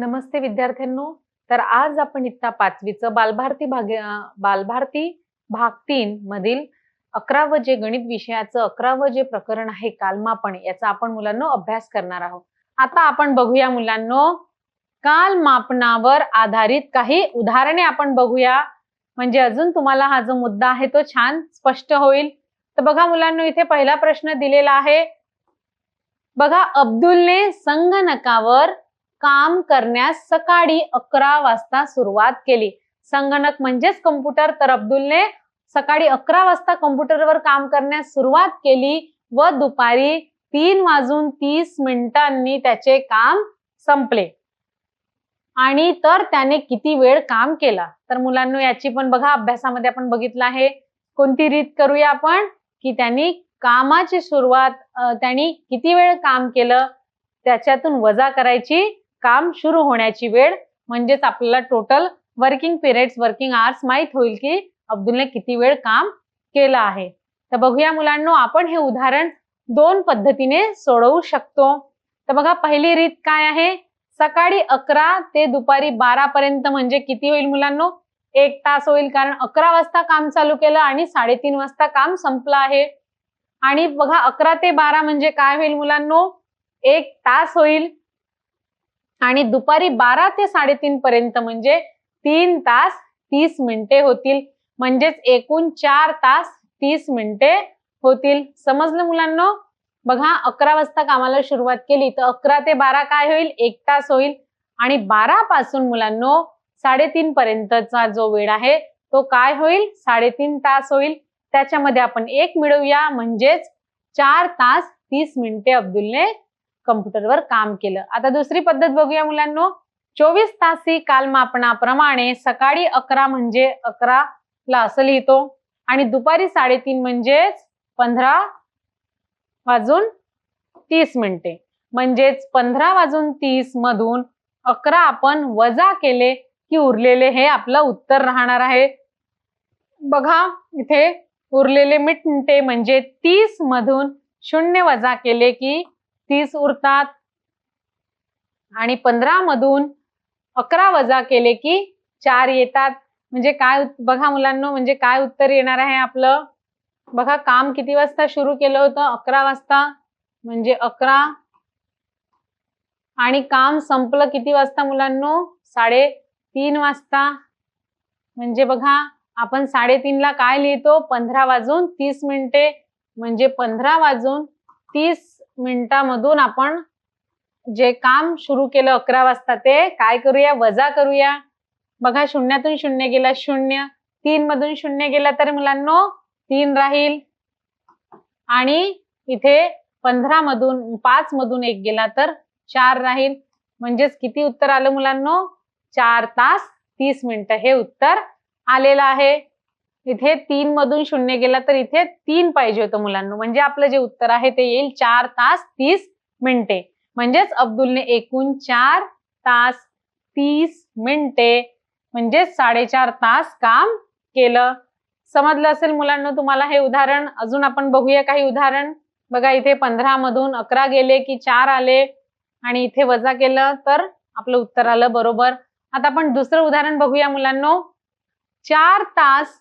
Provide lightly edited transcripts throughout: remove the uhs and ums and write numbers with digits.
नमस्ते विद्यार्थ्यांनो. तर आज आपण इयत्ता 5वीचं बालभारती भाग 3 मधील 11वं जे गणित विषयाचं 11वं जे प्रकरण आहे कालमापन, याचा आपण मुलांनो अभ्यास करणार आहोत. आता आपण बघूया मुलांनो, कालमापनावर आधारित काही उदाहरणे आपण बघूया, म्हणजे अजून तुम्हाला हा जो मुद्दा आहे तो छान स्पष्ट होईल. तर बघा मुलांनो, इथे पहिला प्रश्न दिलेला आहे. बघा, अब्दुलने संगणकावर काम करण्यास सकाळी 11 वाजता सुरुवात केली. संगणक म्हणजेच कम्प्युटर. तर अब्दुलने सकाळी 11 वाजता कम्प्युटरवर काम करण्यास सुरुवात केली व दुपारी 3:30 त्याचे काम संपले. आणि तर त्याने किती वेळ काम केला? तर मुलांनो, याची पण बघा अभ्यासामध्ये आपण बघितलं आहे. कोणती रीत करूया आपण की त्यांनी कामाची सुरुवात त्यांनी किती वेळ काम केलं त्याच्यातून वजा करायची काम सुरू होण्याची वेळ, म्हणजेच आपल्याला total working periods, working hours माहित होईल की अब्दुलने किती वेळ काम केलं आहे. तर बघूया मुलांनो, आपण हे उदाहरण दोन पद्धतीने सोडवू शकतो. तर बघा, पहिली रीत काय आहे? सकाळी 11 ते दुपारी 12 पर्यंत म्हणजे किती होईल मुलांनो? 1 तास होईल, कारण 11 वाजता काम चालू केलं आणि 3:30 वाजता काम संपलं आहे. आणि बघा, 11 ते 12 म्हणजे काय होईल मुलांनो? 1 तास होईल. आणि दुपारी 12 ते 3:30 पर्यंत म्हणजे 3 तास 30 मिनिटे होतील, म्हणजेच एकूण 4 तास 30 मिनिटे होतील. समजलं मुलांनो? बघा, 11 वाजता कामाला सुरुवात केली तर 11 ते 12 काय होईल? 1 तास होईल. आणि 12 पासून मुलांनो 3:30 पर्यंतचा जो वेळ आहे तो काय होईल? 3.5 तास होईल. त्याच्यामध्ये आपण 1 मिळवूया, म्हणजेच 4 तास 30 मिनिटे अब्दुलने कम्प्युटरवर काम केलं. आता दुसरी पद्धत बघूया मुलांनो. 24 तासी कालमापनाप्रमाणे सकाळी 11 म्हणजे 11 ला असं लिहितो आणि दुपारी 3:30 म्हणजेच 15:30, म्हणजेच 15:30 मधून 11 आपण वजा केले की उरलेले हे आपलं उत्तर राहणार आहे. बघा, इथे उरलेले मिनिटे म्हणजे 30 मधून 0 वजा केले की 30 उरतात आणि 15 मधून 11 वजा केले की 4 येतात. म्हणजे काय बघा मुलांनो, म्हणजे काय उत्तर येणार आहे आपलं? बघा, काम किती वाजता सुरू केलं होतं? 11 वाजता, म्हणजे 11. आणि काम संपलं किती वाजता मुलांनो? 3:30 वाजता. म्हणजे बघा, आपण 3:30 ला काय लिहितो? 15:30, म्हणजे 15:30 आपण जे काम सुरू केलं 11 वाजता ते काय करूया? वजा करूया. बघा, शून्यातून 0 गेला 0, 3 मधून 0 गेला तर मुलांनो 3 राहील. आणि इथे 15 मधून 5 मधून 1 गेला तर 4 राहील. म्हणजेच किती उत्तर आलं मुलांनो? 4 तास 30 मिनिटं हे उत्तर आलेलं आहे. इथे 3 मधून 0 गेला तर इथे 3 पाहिजे होतं मुलांनो, म्हणजे आपलं जे उत्तर आहे ते येईल 4 तास 30 मिनिटे. म्हणजेच अब्दुलने एकूण 4 तास 30 मिनिटे म्हणजेच 4.5 तास काम केलं. समजलं असेल मुलांनो तुम्हाला हे उदाहरण? अजून आपण बघूया काही उदाहरण. बघा, इथे 15 मधून 11 गेले की 4 आले आणि इथे वजा केलं तर आपलं उत्तर आलं बरोबर. आता आपण दुसरं उदाहरण बघूया मुलांनो. 4 तास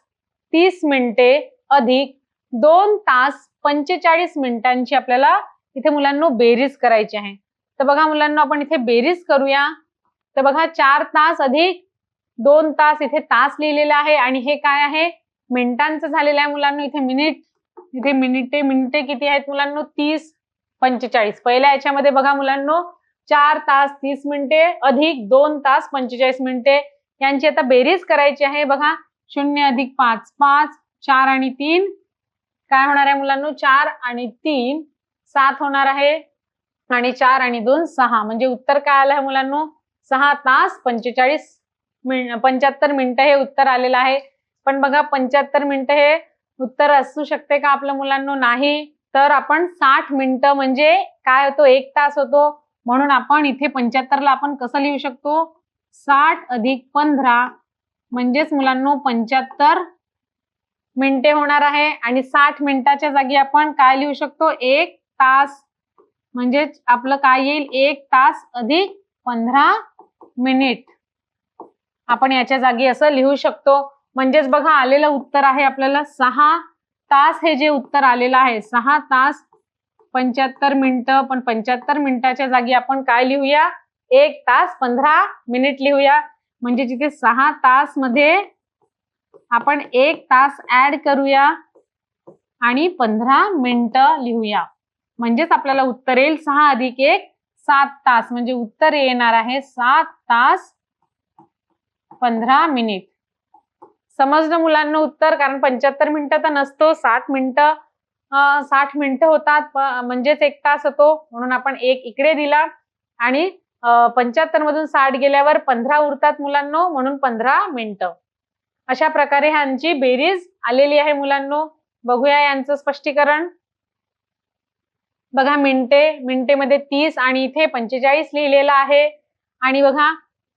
30 मिनिटे अधिक 2 तास 45 मिनिटांची आपल्याला इथे मुलांनो बेरीज करायची आहे. तर बघा मुलांनो, आपण इथे बेरीज करूया. तर बघा, 4 तास अधिक 2 तास, इथे तास लिहिलेला आहे आणि हे काय आहे? मिनिटांचं झालेलं आहे मुलांनो. इथे मिनिट, इथे मिनिटे किती आहेत मुलांनो? 30, 45. पहिल्या याच्यामध्ये बघा मुलांनो, 4 तास 30 मिनिटे अधिक 2 तास 45 मिनिटे यांची आता बेरीज करायची आहे. बघा, 0 अधिक 5 5, 4 आणि 3 काय होणार आहे मुलांनो? 4 आणि 3 7 होणार आहे आणि 4 आणि 2 6, म्हणजे उत्तर काय आलं आहे मुलांनो? 6 तास 75 मिनिटं हे उत्तर आलेलं आहे. पण बघा, 75 मिनिटं हे उत्तर असू शकते का आपलं मुलांनो? नाही. तर आपण 60 मिनिटं म्हणजे काय होतो? 1 तास होतो. म्हणून आपण इथे 75 ला आपण कसं लिहू शकतो? 60 अधिक 15 म्हणजेच मुलांनो 75 मिनिटे होणार आहे. आणि 60 मिनिटाच्या जागी आपण काय लिहू शकतो? 1 तास. म्हणजेच आपलं काय येईल? 1 तास अधिक 15 मिनिट आपण याच्या जागी असं लिहू शकतो. म्हणजेच बघा आलेलं उत्तर आहे आपल्याला 6 तास. हे जे उत्तर आलेलं आहे 6 तास 75 मिनिटं. पण 75 मिनिटाच्या जागी आपण काय लिहूया, 1 तास 15 मिनिट लिहूया. म्हणजे जिथे 6 तास मध्ये आपण 1 तास ऍड करूया आणि 15 मिनिटं लिहूया. म्हणजेच आपल्याला उत्तर येईल 6 अधिक 1 7 तास. म्हणजे उत्तर येणार आहे 7 तास 15 मिनिट. समजलं मुलांना उत्तर? कारण 75 मिनिटं तर नसतो, 60 मिनिटं होतात, म्हणजेच 1 तास होतो. म्हणून आपण 1 इकडे दिला आणि 75 मधून 60 गेल्यावर 15 उरतात मुलांनो, म्हणून 15 मिनिटं. अशा प्रकारे ह्यांची बेरीज आलेली आहे मुलांनो. बघूया यांचं स्पष्टीकरण. बघा मिनिटे मध्ये 30 आणि इथे 45 लिहिलेलं आहे. आणि बघा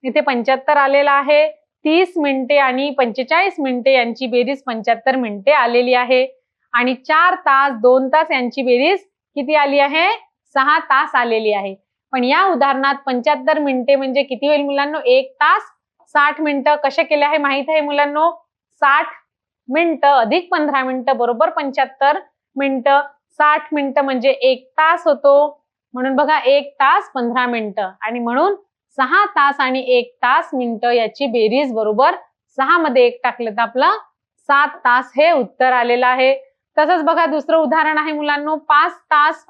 इथे 75 आलेलं आहे. 30 मिनिटे आणि 45 मिनिटे यांची बेरीज 75 मिनिटे आलेली आहे. आणि 4 तास 2 तास यांची बेरीज किती आली आहे, 6 तास आलेली आहे. पण या उदाहरणात 75 मिनिटे म्हणजे किती होईल मुलांनो, 1 तास 60 मिनिटं. कसे केले आहे माहित आहे मुलांनो, 60 मिनिटं अधिक 15 मिनिटं बरोबर 75 मिनिटं. 60 मिनिटं म्हणजे 1 तास होतो. म्हणून बघा 1 तास 15 मिनिटं आणि म्हणून 6 तास आणि 1 तास मिनिटं याची बेरीज बरोबर 6 मध्ये 1 टाकलं तर आपलं 7 तास हे उत्तर आलेलं आहे. तसंच बघा दुसरं उदाहरण आहे मुलांनो, 5 तास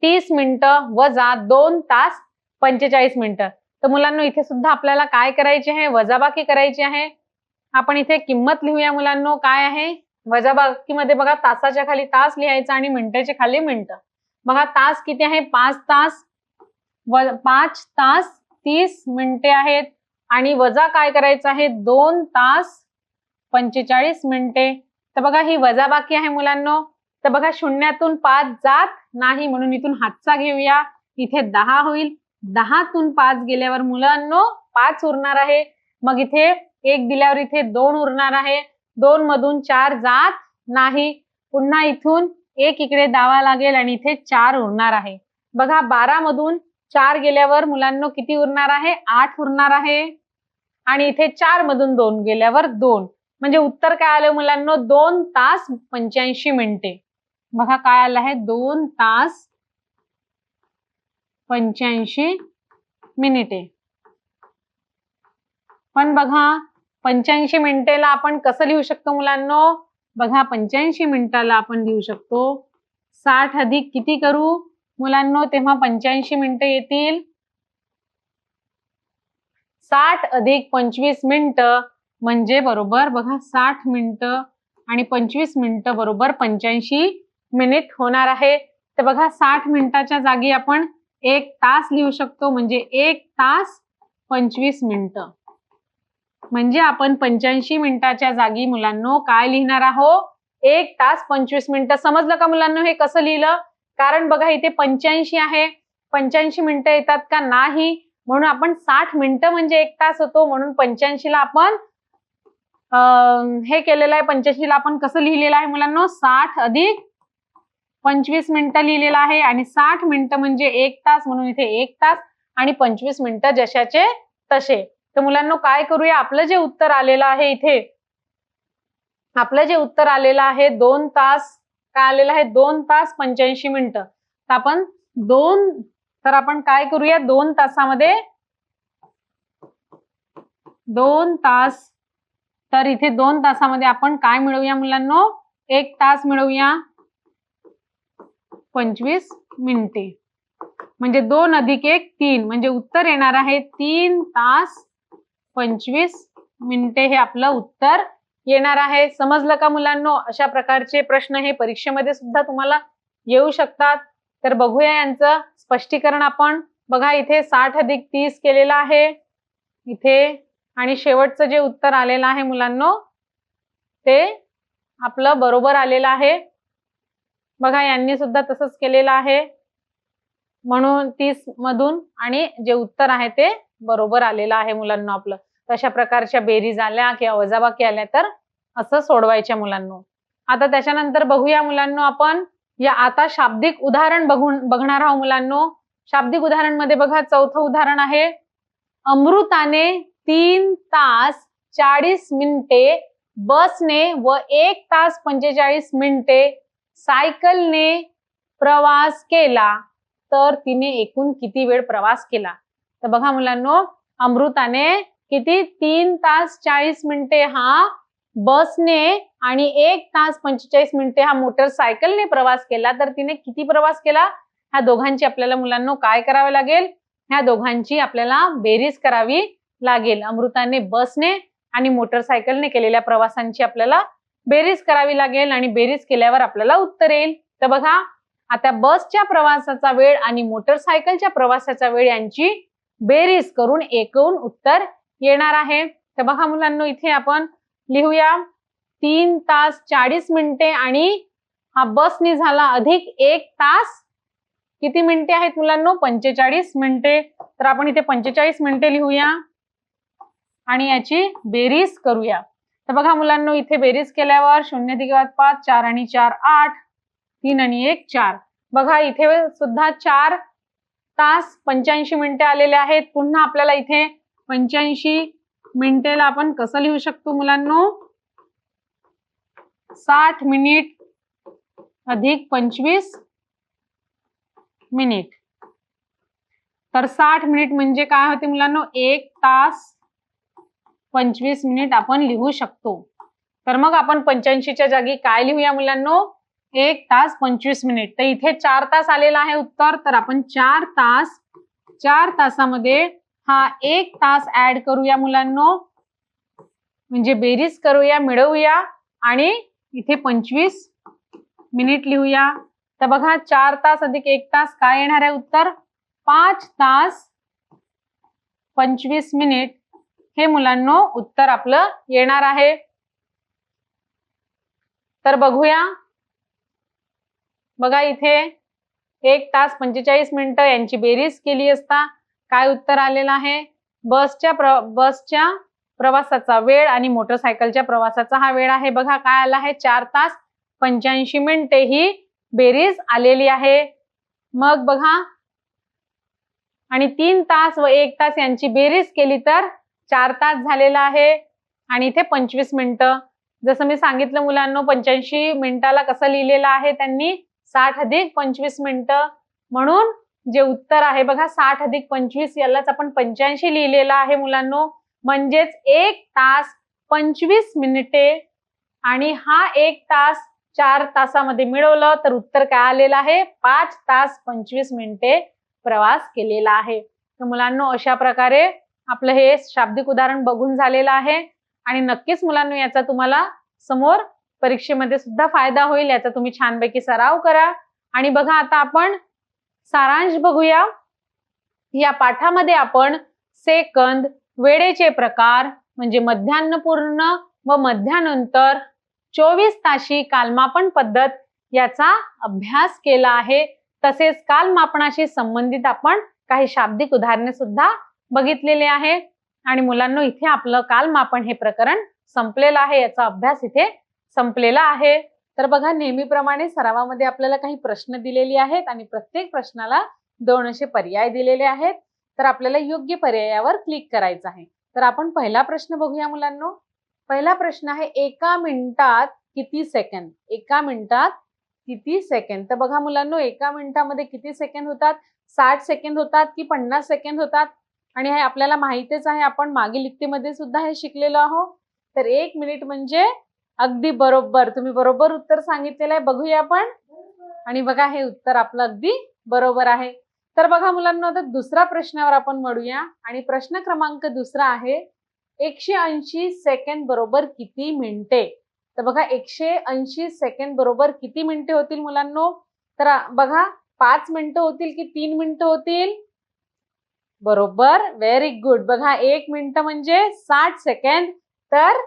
30 मिनिटं वजा 2 तास 45 मिनिटं. तर मुलांनो इथे सुद्धा आपल्याला काय करायचे आहे, वजाबाकी करायची आहे. आपण इथे किंमत लिहूया मुलांनो. काय आहे वजाबाकीमध्ये बघा तासाच्या खाली तास लिहायचा आणि मिनिटाच्या खाली मिनिटं. बघा तास किती आहे, 5 तास 5 तास 30 मिनिटे आहेत आणि वजा काय करायचं आहे, 2 तास 45 मिनिटे. तर बघा ही वजाबाकी आहे मुलांनो. तर बघा शून्यातून 5 जात नाही म्हणून इथून हातचा घेऊया. इथे 10 होईल. 10 तून 5 गेल्यावर मुलांनो 5 उरणार आहे. मग इथे 1 दिल्यावर इथे 2 उरणार आहे. 2 मधून 4 जात नाही. पुन्हा इथून 1 इकडे दावा लागेल आणि इथे 4 उरणार आहे. बघा 12 मधून 4 गेल्यावर मुलांनो किती उरणार आहे, 8 उरणार आहे. आणि इथे 4 मधून 2 गेल्यावर 2. म्हणजे उत्तर काय आलं मुलांनो, 2 तास 85 मिनिटे. बघा काय आलं आहे, 2 तास 85 मिनिटे. पण बघा 85 मिनिटेला आपण कसं लिहू शकतो मुलांनो, बघा 85 मिनिटाला आपण लिहू शकतो 60 अधिक किती करू मुलांनो, तेव्हा 85 मिनिटं येतील. 60 अधिक 25 मिनिटं म्हणजे बरोबर बघा 60 मिनिटं आणि 25 मिनिटं बरोबर 85 मिनिट होणार आहे. तर बघा 60 मिनिटाच्या जागी आपण 1 तास लिहू शकतो. म्हणजे 1 तास 25 मिनिटं. म्हणजे आपण 85 मिनिटाच्या जागी मुलांनो काय लिहिणार आहोत, 1 तास 25 मिनिटं. समजलं का मुलांनो हे कसं लिहिलं? कारण बघा इथे 85 आहे, 85 मिनिटं येतात का नाही, म्हणून आपण 60 मिनिटं म्हणजे 1 तास होतो. म्हणून 85 ला आपण हे केलेलं आहे. 85 ला आपण कसं लिहिलेलं आहे मुलांनो, 60 अधिक 25 मिनिटं लिहिलेलं आहे. आणि 60 मिनिटं म्हणजे 1 तास म्हणून इथे 1 तास आणि 25 मिनिटं जशाचे तसे. तर मुलांनो काय करूया, आपलं जे उत्तर आलेलं आहे इथे, आपलं जे उत्तर आलेलं आहे 2 तास, काय आलेलं आहे 2 तास 85 मिनिटं. तर आपण काय करूया, 2 तासामध्ये 2 तास, तर इथे 2 तासामध्ये आपण काय मिळवूया मुलांनो, 1 तास मिळवूया 25 मिनिटे. म्हणजे 2 अधिक 1 3 म्हणजे उत्तर येणार आहे 3 तास 25 मिनिटे हे आपलं उत्तर येणार आहे. समजलं का मुलांनो? अशा प्रकारचे प्रश्न हे परीक्षेमध्ये सुद्धा तुम्हाला येऊ शकतात. तर बघूया यांचं स्पष्टीकरण आपण. बघा इथे 60 अधिक 30 केलेलं आहे इथे, आणि शेवटचं जे उत्तर आलेलं आहे मुलांनो ते आपलं बरोबर आलेलं आहे. बघा यांनी सुद्धा तसंच केलेलं आहे, म्हणून 30 मधून आणि जे उत्तर आहे ते बरोबर आलेलं आहे मुलांना आपलं. तशा प्रकारच्या बेरीज आल्या किंवा वजाबाकी आल्या तर असं सोडवायच्या मुलांनो. आता त्याच्यानंतर बघूया मुलांनो आपण या आता शाब्दिक उदाहरण बघणार आहोत मुलांनो. शाब्दिक उदाहरण मध्ये बघा चौथं उदाहरण आहे, अमृताने 3 तास 40 मिनिटे बसने व 1 तास 45 मिनिटे सायकलने प्रवास केला तर तिने एकूण किती वेळ प्रवास केला? तर बघा मुलांनो, अमृताने किती 3 तास 40 मिनिटे हा बसने आणि 1 तास 45 मिनिटे हा मोटरसायकलने प्रवास केला, तर तिने किती प्रवास केला? ह्या दोघांची आपल्याला मुलांनो काय करावे लागेल? ह्या दोघांची आपल्याला बेरीज करावी लागेल. अमृताने बसने आणि मोटरसायकलने केलेल्या प्रवासांची आपल्याला बेरीज करावी लागेल आणि बेरीज केल्यावर आपल्याला उत्तर येईल. तर बघा, आता बसच्या प्रवासाचा वेळ आणि मोटरसायकलच्या प्रवासाचा वेळ यांची बेरीज करून एकूण उत्तर येणार आहे. तर बघा मुलांनो, इथे आपण लिहूया 3 तास 40 मिनिटे आणि हा बसने झाला अधिक 1 तास किती मिनिटे आहेत मुलांनो? 45 मिनिटे. तर आपण इथे 45 मिनिटे लिहूया आणि याची बेरीज करूया. तर बघा मुलांनो, इथे बेरीज केल्यावर 0 अधिक 5 4 आणि 4 8 3 आणि 1 4. बघा इथे सुद्धा 4 तास 85 मिनिटे आलेले आहेत. पुन्हा आपल्याला इथे 85 मिनिटेला आपण कसं लिहू शकतो मुलांनो? 60 मिनिट अधिक 25 मिनिट. तर 60 मिनिट म्हणजे काय होते मुलांनो? 1 तास 25 मिनिट आपण लिहू शकतो. तर मग आपण 85च्या जागी काय लिहूया मुलांनो? 1 तास 25 मिनिट. तर इथे 4 तास आलेला आहे उत्तर. तर आपण 4 तासामध्ये हा 1 तास ऍड करूया मुलांनो, म्हणजे बेरीज करूया, मिळवूया आणि इथे 25 मिनिट लिहूया. तर बघा 4 तास अधिक 1 तास काय येणार आहे उत्तर? 5 तास 25 मिनिट हे मुलांनो उत्तर आपलं येणार आहे. तर बघूया, बघा इथे 1 तास 45 मिनिटं यांची बेरीज केली असता काय उत्तर आलेलं आहे? बसच्या प्रवासाचा वेळ आणि मोटरसायकलच्या प्रवासाचा हा वेळ आहे. बघा काय आला आहे? 4 तास 85 मिनिटे ही बेरीज आलेली आहे. मग बघा, आणि 3 तास व 1 तास यांची बेरीज केली तर 4 तास झालेला आहे आणि इथे 25 मिनिटं. जसं मी सांगितलं मुलांनो, 85 मिनिटाला कसं लिहिलेलं आहे त्यांनी? 60 अधिक 25 मिनिटं. म्हणून जे उत्तर आहे बघा 60 अधिक 25 यालाच आपण 85 लिहिलेलं आहे मुलांनो. म्हणजेच 1 तास 25 मिनिटे आणि हा 1 तास 4 तासामध्ये मिळवलं तर उत्तर काय आलेलं आहे? 5 तास 25 मिनिटे प्रवास केलेला आहे. तर मुलांनो, अशा प्रकारे आपलं हे शाब्दिक उदाहरण बघून झालेलं आहे आणि नक्कीच मुलांनो याचा तुम्हाला समोर परीक्षेमध्ये सुद्धा फायदा होईल. याचा तुम्ही छानपैकी सराव करा. आणि बघा आता आपण सारांश बघूया. या पाठामध्ये आपण सेकंद, वेळेचे प्रकार म्हणजे मध्यान्हपूर्ण व मध्यानंतर, 24 ताशी कालमापन पद्धत याचा अभ्यास केला आहे. तसेच कालमापनाशी संबंधित आपण काही शाब्दिक उदाहरणे सुद्धा बघितलेले आहे. आणि मुलांनो, इथे आपलं कालमापन हे प्रकरण संपलेलं आहे. याचा अभ्यास इथे संपलेला आहे. तर बघा, नेहमीप्रमाणे सरावामध्ये आपल्याला काही प्रश्न दिलेले आहेत आणि प्रत्येक प्रश्नाला 2 असे पर्याय दिलेले आहेत. तर आपल्याला योग्य पर्यायावर क्लिक करायचं आहे. तर आपण पहिला प्रश्न बघूया मुलांनो. पहिला प्रश्न आहे, 1 मिनिटात किती सेकंद? 1 मिनिटात किती सेकंद? तर बघा मुलांनो, 1 मिनिटामध्ये किती सेकंद होतात? 60 सेकंद होतात की 50 सेकंद होतात? आणि हे आपल्याला माहितीच आहे, आपण मागील युक्तीमध्ये सुद्धा हे शिकलेलो आहोत. तर 1 मिनिट म्हणजे अगदी बरोबर, तुम्ही बरोबर उत्तर सांगितलेलं आहे. बघूया आपण. आणि बघा, हे उत्तर आपलं अगदी बरोबर आहे. तर बघा मुलांना, आता दुसरा प्रश्नावर आपण वळूया. आणि प्रश्न क्रमांक दुसरा आहे, 180 सेकंद बरोबर किती मिनिटे? तर बघा, 180 सेकंद बरोबर किती मिनिटे होतील मुलांनो? तर बघा, 5 मिनिटं होतील की 3 मिनिटं होतील? बरोबर, व्हेरी गुड. बघा, 1 मिनिट म्हणजे 60 सेकंद, तर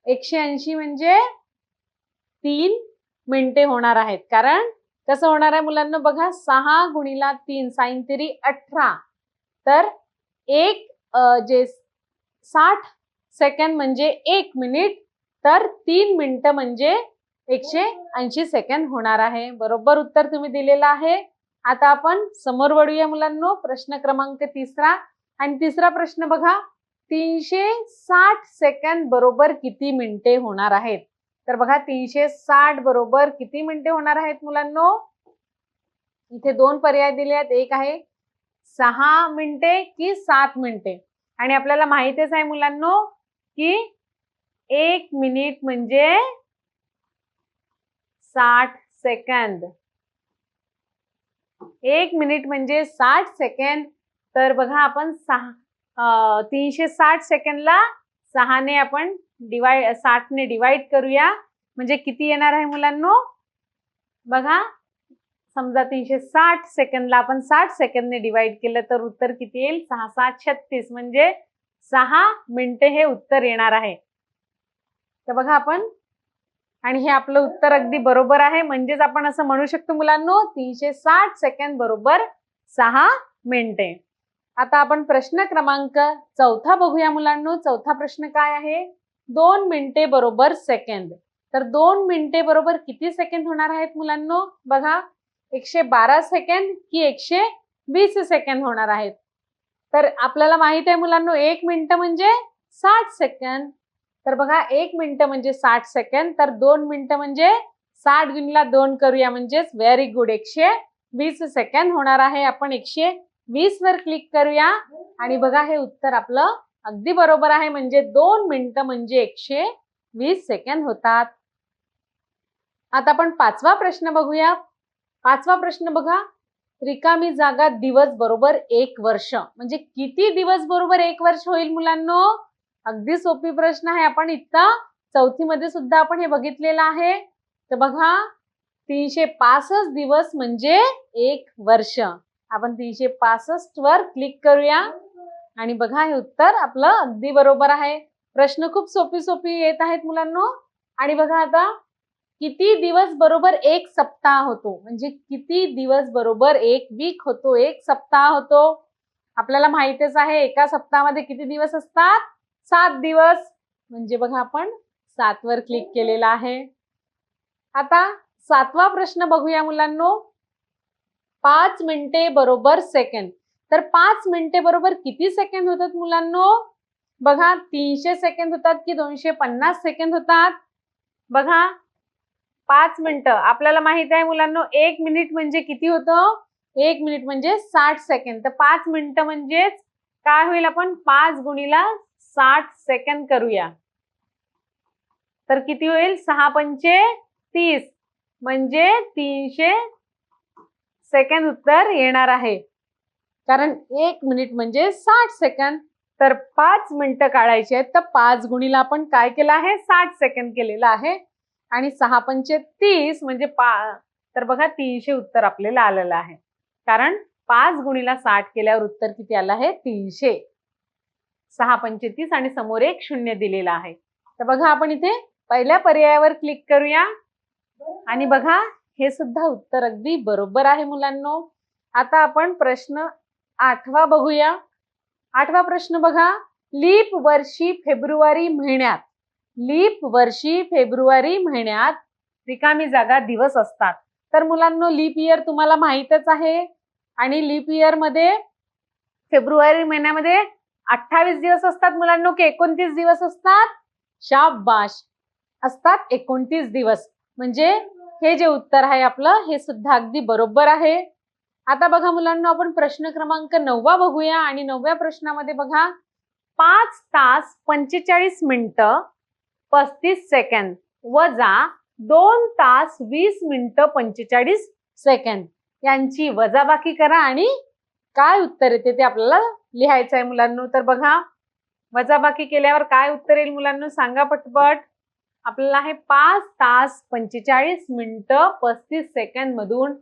180 म्हणजे 3 मिनिटे होणार आहेत. कारण कसं होणार आहे मुलांना? बघा, 6 गुणिला 3 साइन 3 18. तर जे 60 सेकंद म्हणजे 1 मिनिट, तर 3 मिनिटं म्हणजे 180 सेकंद होणार आहे. बरोबर उत्तर तुम्ही दिलेलं आहे. आता आपण समोर वळूया मुलांनो. प्रश्न क्रमांक तिसरा, आणि तिसरा प्रश्न बघा, 360 सेकंद बरोबर किती मिनिटे होणार आहेत? तर बघा 360 बरोबर किती मिनिटे होणार आहेत मुलांनो? इथे दोन पर्याय दिले आहेत. एक आहे 6 मिनिटे की 7 मिनिटे. आणि आपल्याला माहितीच आहे मुलांनो की 1 मिनिट म्हणजे 60 सेकंद. 1 मिनिट म्हणजे 60 सेकंद. तर बघा आपण 360 सेकंदला 6 ने आपण 60 ने डिवाइड करूया. म्हणजे किती येणार आहे मुलांनो? बघा, समजा 360 सेकंदला आपण 60 सेकंदने डिवाइड केलं तर उत्तर किती येईल? 6 7 36 म्हणजे 6 मिनिटे हे उत्तर येणार आहे. तर बघा आपण, आणि हे आपलं उत्तर अगदी बरोबर आहे. म्हणजेच आपण असं म्हणू शकतो मुलांनो, 360 सेकंद बरोबर 6 मिनिटे. आता आपण प्रश्न क्रमांक 4 बघूया मुलांनो. चौथा प्रश्न काय आहे? 2 मिनिटे बरोबर सेकंद. तर 2 मिनिटे बरोबर किती सेकंद होणार आहेत मुलांनो? बघा, 112 सेकंद की 120 सेकंद होणार आहेत. तर आपल्याला माहित आहे मुलांनो, 1 मिनिट म्हणजे 60 सेकंद. तर बघा, 1 मिनिट म्हणजे 60 सेकंद. तर 2 मिनिट म्हणजे 60 गुणिला 2 करूया, म्हणजेच व्हेरी गुड 120 सेकंद होणार आहे. आपण 120 वर क्लिक करूया आणि बघा, हे उत्तर आपलं अगदी बरोबर आहे. म्हणजे 2 मिनिट म्हणजे 120 सेकंद होतात. आता आपण 5वा प्रश्न बघूया. 5वा प्रश्न बघा, रिकामी जागा दिवस बरोबर 1 वर्ष. म्हणजे किती दिवस बरोबर 1 वर्ष होईल मुलांनो? अगदी सोपी प्रश्न आहे. आपण इथं 4थी मध्ये सुद्धा आपण हे बघितलेलं आहे. तर बघा, 365 दिवस म्हणजे 1 वर्ष. आपण 365 वर क्लिक करूया आणि बघा, हे उत्तर आपलं अगदी बरोबर आहे. प्रश्न खूप सोपी येत आहेत मुलांनो. आणि बघा आता, किती दिवस बरोबर 1 सप्ताह होतो? म्हणजे किती दिवस बरोबर 1 वीक होतो, 1 सप्ताह होतो? आपल्याला माहितीच आहे, एका सप्ताहामध्ये किती दिवस असतात? 7 दिवस. म्हणजे बघा, आपण 7 वर क्लिक केलेला आहे. आता 7वा प्रश्न बघूया मुलांनो. 5 मिनिटे बरोबर सेकंद. तर 5 मिनिटे बरोबर किती सेकंद होतात मुलांनो? बघा, 300 सेकंद होतात की 250 सेकंद होतात? बघा, 5 मिनिटं. आपल्याला माहित आहे मुलांनो, 1 मिनिट म्हणजे किती होतं? 1 मिनिट म्हणजे 60 सेकंद. तर 5 मिनिटं म्हणजेच काय होईल? आपण 5 गुणिला 60 सेकंद करूया. तर किती होईल? 6 पंचे 30 म्हणजे 300 सेकंद उत्तर येणार आहे. कारण 1 मिनिट म्हणजे 60 सेकंद. तर 5 मिनिटं काढायची आहेत, तर 5 गुणिला आपण काय केलं आहे? 60 सेकंद केलेलं आहे. आणि 6 पंचे 30 म्हणजे तर बघा, 300 उत्तर आपल्याला आलेलं आहे. कारण 5 गुणिला 60 केल्यावर उत्तर किती आलं आहे? 300. 6 पंचे 30 आणि समोर एक 0 दिलेला आहे. तर बघा, आपण इथे पहिल्या पर्यायावर क्लिक करूया आणि बघा, हे सुद्धा उत्तर अगदी बरोबर आहे मुलांनो. आता आपण प्रश्न 8वा बघूया. 8वा प्रश्न बघा, लीप वर्षी फेब्रुवारी महिन्यात रिकामी जागा दिवस असतात. तर मुलांनो, लीप इयर तुम्हाला माहितच आहे. आणि लीप इयर मध्ये फेब्रुवारी महिन्यामध्ये 28 दिवस असतात मुलांनो की 29 दिवस असतात? शाबाश, असतात 29 दिवस. म्हणजे हे जे उत्तर आहे आपलं, हे सुद्धा अगदी बरोबर आहे. आता बघा मुलांनो, आपण प्रश्न क्रमांक 9वा बघूया. आणि 9व्या प्रश्नामध्ये बघा, 5 तास 45 मिनिटं 35 सेकंद वजा 2 तास 20 मिनिटं 45 सेकंद यांची वजाबाकी करा आणि काय उत्तर येते ते आपल्याला लिहायचं आहे मुलांनो. तर बघा, वजाबाकी केल्यावर काय उत्तर येईल मुलांनो? सांगा पटपट. आपल्याला हे 5 तास 45 मिनिटं 35 सेकंद मधून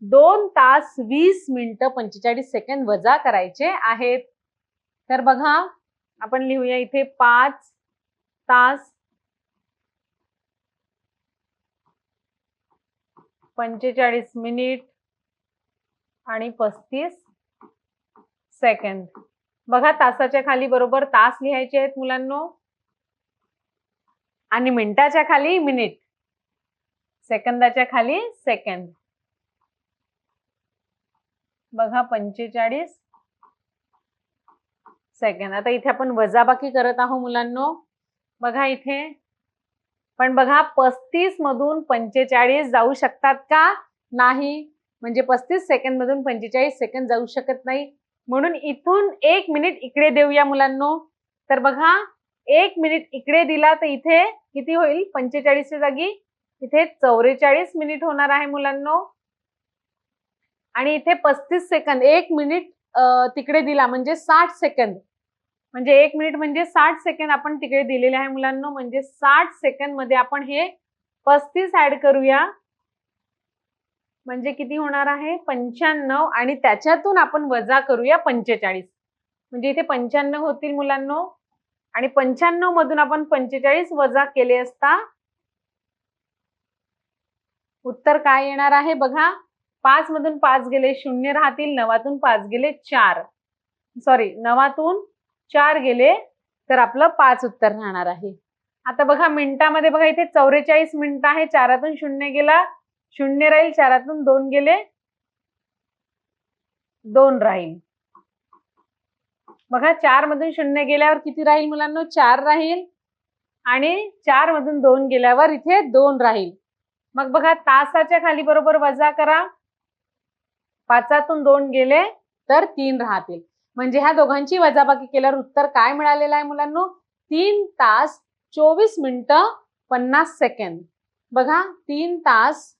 2 तास 20 मिनिटं 45 सेकंद वजा करायचे आहेत. तर बघा, आपण लिहूया इथे 5 तास 45 मिनिट आणि 35 सेकंद. बघा, तासाच्या खाली बरोबर तास लिहायचे आहेत मुलांनो आणि मिनिटाच्या खाली मिनिट, सेकंदाच्या खाली सेकंद. बघा, 45 सेकंद. आता इथे आपण वजाबाकी करत आहोत मुलांनो. बघा इथे पण बघा 35 मधून 45 जाऊ शकतात का? नाही. म्हणजे 35 सेकंद मधून 45 सेकंद जाऊ शकत नाही. म्हणून इथून 1 मिनिट इकडे देऊया मुलांनो. तर बघा 1 मिनिट इकडे दिला तर इथे किती होईल? 45 च्या जागी इथे 44 मिनिट होणार आहे मुलांनो. आणि इथे 35 सेकंद 1 मिनिट तिकडे दिला म्हणजे 60 सेकंद. म्हणजे 1 मिनिट म्हणजे 60 सेकंद आपण तिकडे दिलेले आहे मुलांनो. म्हणजे 60 सेकंद मध्ये आपण हे 35 ऍड करूया. म्हणजे किती होणार आहे? 95. आणि त्याच्यातून आपण वजा करूया 45. म्हणजे इथे 95 होतील मुलांनो. आणि 95 मधून आपण 45 वजा केले असता उत्तर काय येणार आहे? बघा 5 मधून 5 गेले 0 राहतील. 9तून 5 गेले 4. सॉरी 9तून 4 गेले तर आपलं 5 उत्तर राहणार आहे. आता बघा मिनिटामध्ये बघा इथे 44 मिनिटं आहे. 4तून 0 गेला 0 राहील. 4तून 2 गेले 2 राहील. बघा 4 मधून 0 गेल्यावर किती राहील मुलांनो? 4 राहील. आणि 4 मधून 2 गेल्यावर इथे 2 राहील. मग बघा तासाच्या खाली बरोबर वजा करा. 5तून 2 गेले तर 3 राहतील. म्हणजे ह्या दोघांची वजाबाकी केल्यावर उत्तर काय मिळालेलं आहे मुलांनो? 3 तास 24 मिनिटं 50 सेकंद. बघा 3 तास.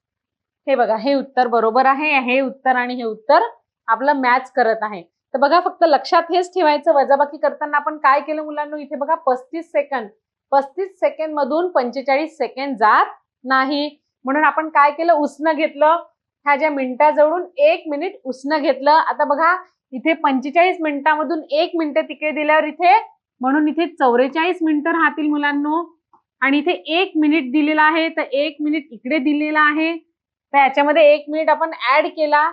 हे बघा हे उत्तर बरोबर आहे. हे उत्तर आणि हे उत्तर आपलं मॅच करत आहे. तर बघा फक्त लक्षात हेच ठेवायचं वजाबाकी करताना आपण काय केलं मुलांनो? इथे बघा 35 सेकंद 35 सेकंद मधून 45 सेकंद जात नाही. म्हणून आपण काय केलं? उसनं घेतलं. ह्या ज्या मिनिटाजवळून 1 मिनिट उसनं घेतलं. आता बघा इथे 45 मिनिटामधून 1 मिनिट तिकडे दिल्यावर इथे म्हणून इथे 44 मिनिटं राहतील मुलांनो. आणि इथे 1 मिनिट दिलेला आहे तर 1 मिनिट इकडे दिलेला आहे. तर याच्यामध्ये 1 मिनिट आपण ऍड केला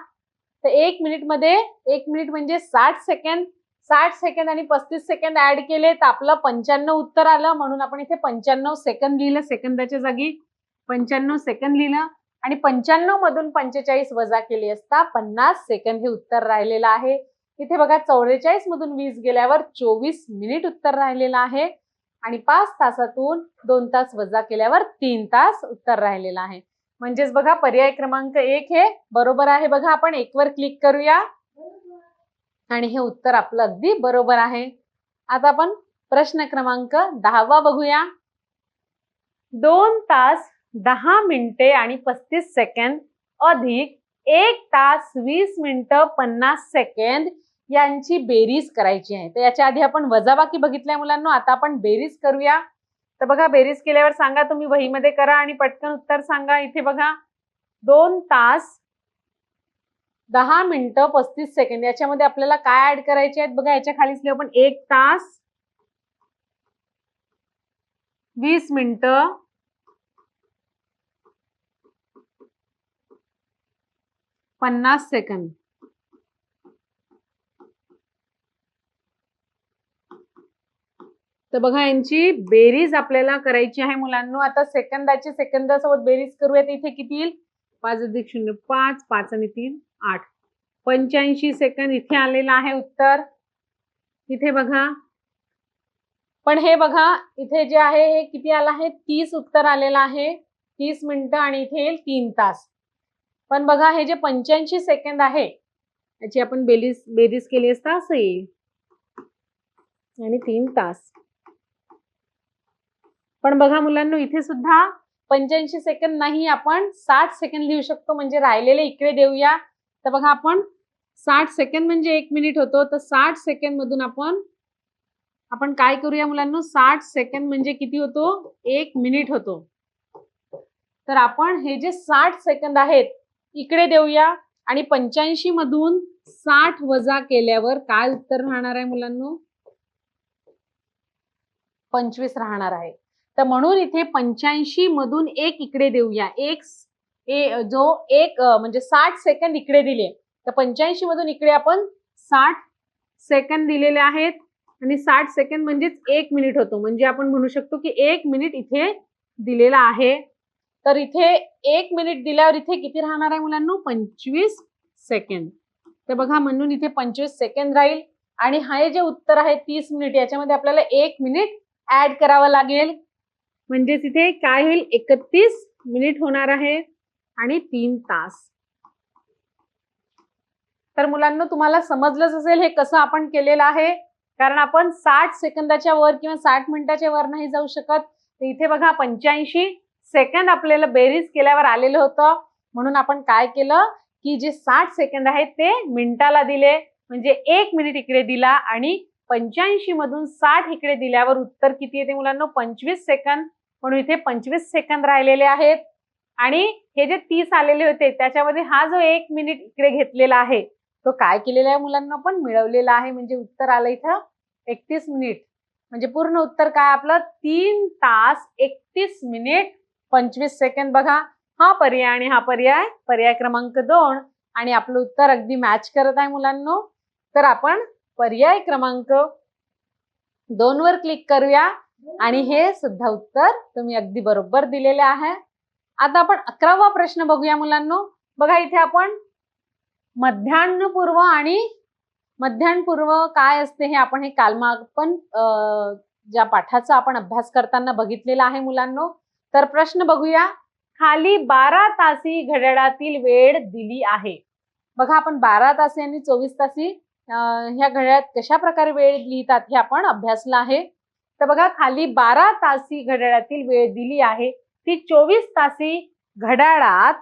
तर 1 मिनिट मध्ये 1 मिनिट म्हणजे 60 सेकंद. 60 सेकंद आणि 35 सेकंद ऍड केले तर आपलं 95 उत्तर आलं. म्हणून आपण इथे 95 सेकंद लिहिलं. सेकंदाच्या जागी 95 सेकंद लिहिलं. आणि 95 मधून 45 वजा केले असता 50 सेकंद हे उत्तर राहिलेलं आहे. इथे बघा 44 मधून 20 गेल्यावर 24 मिनिट उत्तर राहिलेलं आहे. आणि 5 तासातून 2 तास वजा केल्यावर 3 तास उत्तर राहिलेलं आहे. म्हणजेच बघा पर्याय क्रमांक 1 हे बरोबर आहे. बघा आपण 1 वर क्लिक करूया आणि हे उत्तर आपलं अगदी बरोबर आहे. आता आपण प्रश्न क्रमांक 10 बघूया. 2 तास 10 मिनिटे आणि 35 सेकंद अधिक 1 तास 20 मिनिटं 50 सेकंद यांची बेरीज करायची आहे. तर याच्या आधी आपण वजाबाकी बघितल्या मुलांनो. आता आपण बेरीज करूया. तर बघा बेरीज केल्यावर सांगा तुम्ही वहीमध्ये करा आणि पटकन उत्तर सांगा. इथे बघा 2 तास 10 मिनिटं 35 सेकंद याच्यामध्ये आपल्याला काय ऍड करायचे आहेत? बघा याच्या खालीच लिहू आपण 1 तास 20 मिनिटं 50 सेकंद. तर बघा यांची बेरीज आपल्याला करायची आहे मुलांनो. आता सेकंदाची सेकंदासोबत बेरीज करूया. तर इथे किती येईल? 5 अधिक 0 5 5 आणि 3 8 85 सेकंद इथे आलेलं आहे उत्तर. इथे बघा पण हे बघा इथे जे आहे हे किती आलं आहे? 30 उत्तर आलेलं आहे. 30 मिनिटं आणि इथे येईल 3 तास. पण बघा हे जे 85 सेकंद आहे याची आपण बेरीज केली असता असं येईल. आणि 3 तास. पण बघा मुलांनो इथे सुद्धा 85 सेकंद नाही आपण 60 सेकंद लिहू शकतो. म्हणजे राहिलेले इकडे देऊया. तर बघा आपण 60 सेकंद म्हणजे 1 मिनिट होतो. तर 60 सेकंद मधून आपण काय करूया मुलांनो? 60 सेकंद म्हणजे किती होतो? 1 मिनिट होतो. तर आपण हे जे 60 सेकंद आहेत इकडे देऊया. आणि 85 मधून 60 वजा केल्यावर काय उत्तर राहणार आहे मुलांनो? 25 राहणार आहे. तर म्हणून इथे 85 मधून 1 इकडे देऊया. जो एक म्हणजे 60 सेकंद इकडे दिले तर 85 मधून इकडे आपण 60 सेकंद दिलेले आहेत. आणि 60 सेकंद म्हणजेच 1 मिनिट होतो. म्हणजे आपण म्हणू शकतो की 1 मिनिट इथे दिलेला आहे. तर इथे 1 मिनिट दिल्यावर इथे किती राहणार आहे मुलांनो? 25 सेकंद. तर बघा म्हणून इथे 25 सेकंद राहील. आणि हे जे उत्तर आहे 30 मिनिट, याच्यामध्ये आपल्याला 1 मिनिट ऍड करावं लागेल. म्हणजे तिथे काय होईल, 31 मिनिट होणार आहे आणि 3 तास. तर मुलांना तुम्हाला समजलंच असेल हे कसं आपण केलेलं आहे, कारण आपण 60 सेकंदाच्या वर किंवा 60 मिनिटाच्या वर नाही जाऊ शकत. तर इथे बघा 85 सेकंद आपल्याला बेरीज केल्यावर आलेलं होतं, म्हणून आपण काय केलं की जे 60 सेकंद आहेत ते मिनिटाला दिले, म्हणजे 1 मिनिट इकडे दिला आणि 85 मधून 60 इकडे दिल्यावर उत्तर किती येते मुलांना, 25 सेकंद. म्हणून इथे 25 सेकंद राहिलेले आहेत. आणि हे जे 30 आलेले होते त्याच्यामध्ये हा जो 1 मिनिट इकडे घेतलेला आहे तो काय केलेला आहे मुलांना, पण मिळवलेला आहे. म्हणजे उत्तर आलं इथं 31 मिनिट. म्हणजे पूर्ण उत्तर काय आपलं, 3 तास 31 मिनिट 25 सेकंद. बघा हा पर्याय आणि हा पर्याय, पर्याय क्रमांक 2, आणि आपलं उत्तर अगदी मॅच करत आहे मुलांना. तर आपण पर्याय क्रमांक 2 वर क्लिक करूया आणि हे सुद्धा उत्तर तुम्ही अगदी बरोबर दिलेले आहे. आता आपण 11वा प्रश्न बघूया मुलांना. बघा इथे आपण मध्यान्हपूर्व आणि मध्यान्हपूर्व काय असते हे आपण हे कालमाग पण ज्या पाठाचा आपण अभ्यास करताना बघितलेला आहे मुलांनो. तर प्रश्न बघूया. खाली 12 तासी घड्याळातील वेळ दिली आहे. बघा आपण 12 तासी आणि 24 तासी ह्या घड्याळात कशा प्रकारे वेळ लिहितात हे आपण अभ्यासलं आहे. तर बघा खाली 12 तासी घड्याळातील वेळ दिली आहे, ती 24 तासी घड्याळात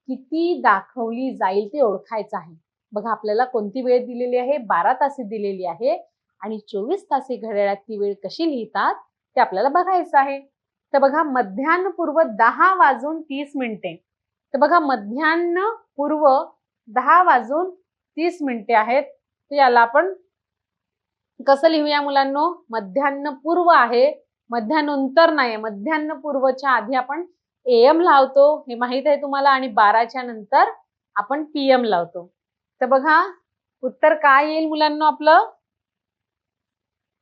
किती दाखवली जाईल ते ओळखायचं आहे. बघा आपल्याला कोणती वेळ दिलेली आहे, 12 तासी दिलेली आहे आणि 24 तासी घड्याळात ती वेळ कशी लिहितात ते आपल्याला बघायचं आहे. तर बघा मध्यान्हपूर्व 10 वाजून 30 मिनिटे. तर बघा मध्यान्हपूर्व 10 वाजून 30 मिनिटे आहेत. तर याला आपण कसं लिहूया मुलांनो, मध्यान्हपूर्व आहे, मध्यानंतर नाही, मध्यान्हपूर्वच्या आधी आपण AM लावतो, हे माहित आहे तुम्हाला, आणि 12च्या नंतर आपण PM लावतो. तर बघा उत्तर काय येईल मुलांनो आपलं,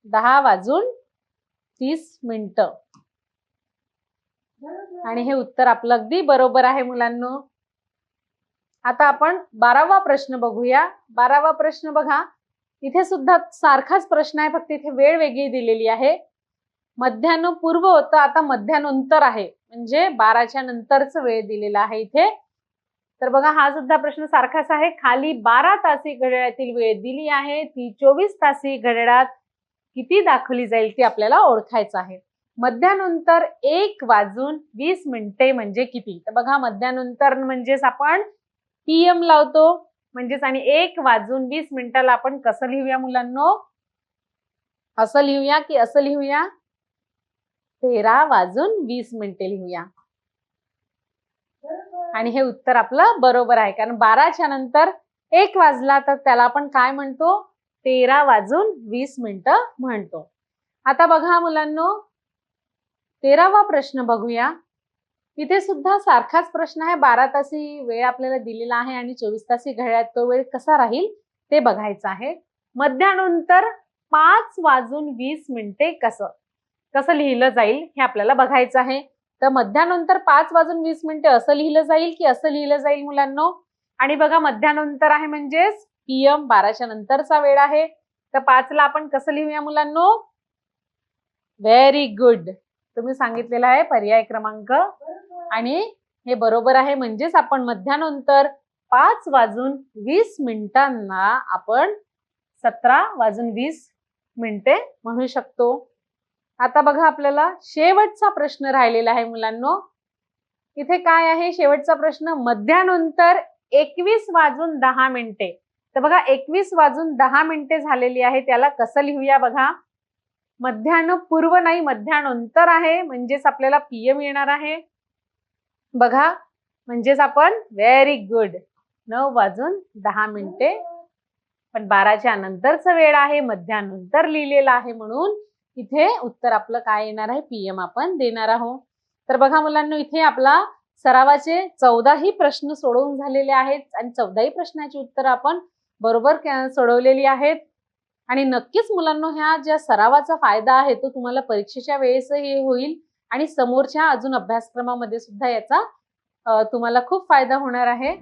10 वाजून 30 मिनिटं. आणि हे उत्तर आपलं अगदी बरोबर आहे मुलांनो. आता आपण 12वा प्रश्न बघूया. 12वा प्रश्न बघा, इथे सुद्धा सारखाच प्रश्न आहे, फक्त इथे वेळ वेगळी दिलेली आहे. मध्यान्हपूर्व होतं, आता मध्यानंतर आहे, म्हणजे 12च्या नंतरच वेळ दिलेला आहे इथे. तर बघा हा सुद्धा प्रश्न सारखाच आहे. खाली 12 तासी घड्याळातील वेळ दिली आहे, ती 24 तासी घड्याळात किती दाखवली जाईल ती आपल्याला ओळखायचं आहे. मध्यानंतर 1 वाजून 20 मिनिटे म्हणजे किती. तर बघा मध्यानंतर म्हणजेच आपण PM लावतो, म्हणजेच आणि 1 वाजून 20 मिनिटाला आपण कसं लिहूया मुलांनो, असं लिहूया की असं लिहूया, 13 वाजून 20 मिनिटे लिहूया. आणि हे उत्तर आपलं बरोबर आहे, कारण 12च्या नंतर 1 वाजला तर त्याला आपण काय म्हणतो, 13 वाजून 20 मिनिटं म्हणतो. आता बघा मुलांनो 13वा प्रश्न बघूया. इथे सुद्धा सारखाच प्रश्न आहे. 12 तासी वेळ आपल्याला दिलेला आहे आणि 24 तासी घड्याळात तो वेळ कसा राहील ते बघायचं आहे. मध्यानंतर 5 वाजून 20 मिनिटे कसं लिहिलं जाईल हे आपल्याला बघायचं आहे. तर मध्यानंतर 5 वाजून 20 मिनिटे असं लिहिलं जाईल की असं लिहिलं जाईल मुलांनो. आणि बघा मध्यानंतर आहे म्हणजेच PM, 12च्या नंतरचा वेळ आहे. तर 5ला आपण कसं लिहूया मुलांनो, व्हेरी गुड, तुम्ही सांगितलेलं आहे पर्याय क्रमांक, आणि हे बरोबर आहे. म्हणजेच आपण मध्यानंतर 5 वाजून 20 मिनिटांना आपण 17 वाजून 20 मिनिटे म्हणू शकतो. आता बघा आपल्याला शेवटचा प्रश्न राहिलेला आहे मुलांनो. इथे काय आहे शेवटचा प्रश्न, मध्यानंतर 21 वाजून 10 मिनिटे. तर बघा 21 वाजून 10 मिनिटे झालेली आहे, त्याला कसं लिहूया बघा, मध्यान्हपूर्व नाही, मध्यानंतर आहे, म्हणजेच आपल्याला PM येणार आहे. बघा म्हणजेच आपण व्हेरी गुड, 9 वाजून 10 मिनिटे, पण 12च्या नंतरचा वेळ आहे, मध्यानंतर लिहिलेला आहे, म्हणून इथे उत्तर आपलं काय येणार आहे, PM आपण देणार आहोत. तर बघा मुलांना इथे आपला सरावाचे 14ही प्रश्न सोडवून झालेले आहेत आणि 14ही प्रश्नाची उत्तर आपण बरोबर सोडवलेली आहेत. आणि नक्कीच मुलांना ह्या ज्या सरावाचा फायदा आहे तो तुम्हाला परीक्षेच्या वेळेसही होईल आणि समोरच्या अजून अभ्यासक्रमामध्ये सुद्धा याचा तुम्हाला खूप फायदा होणार आहे.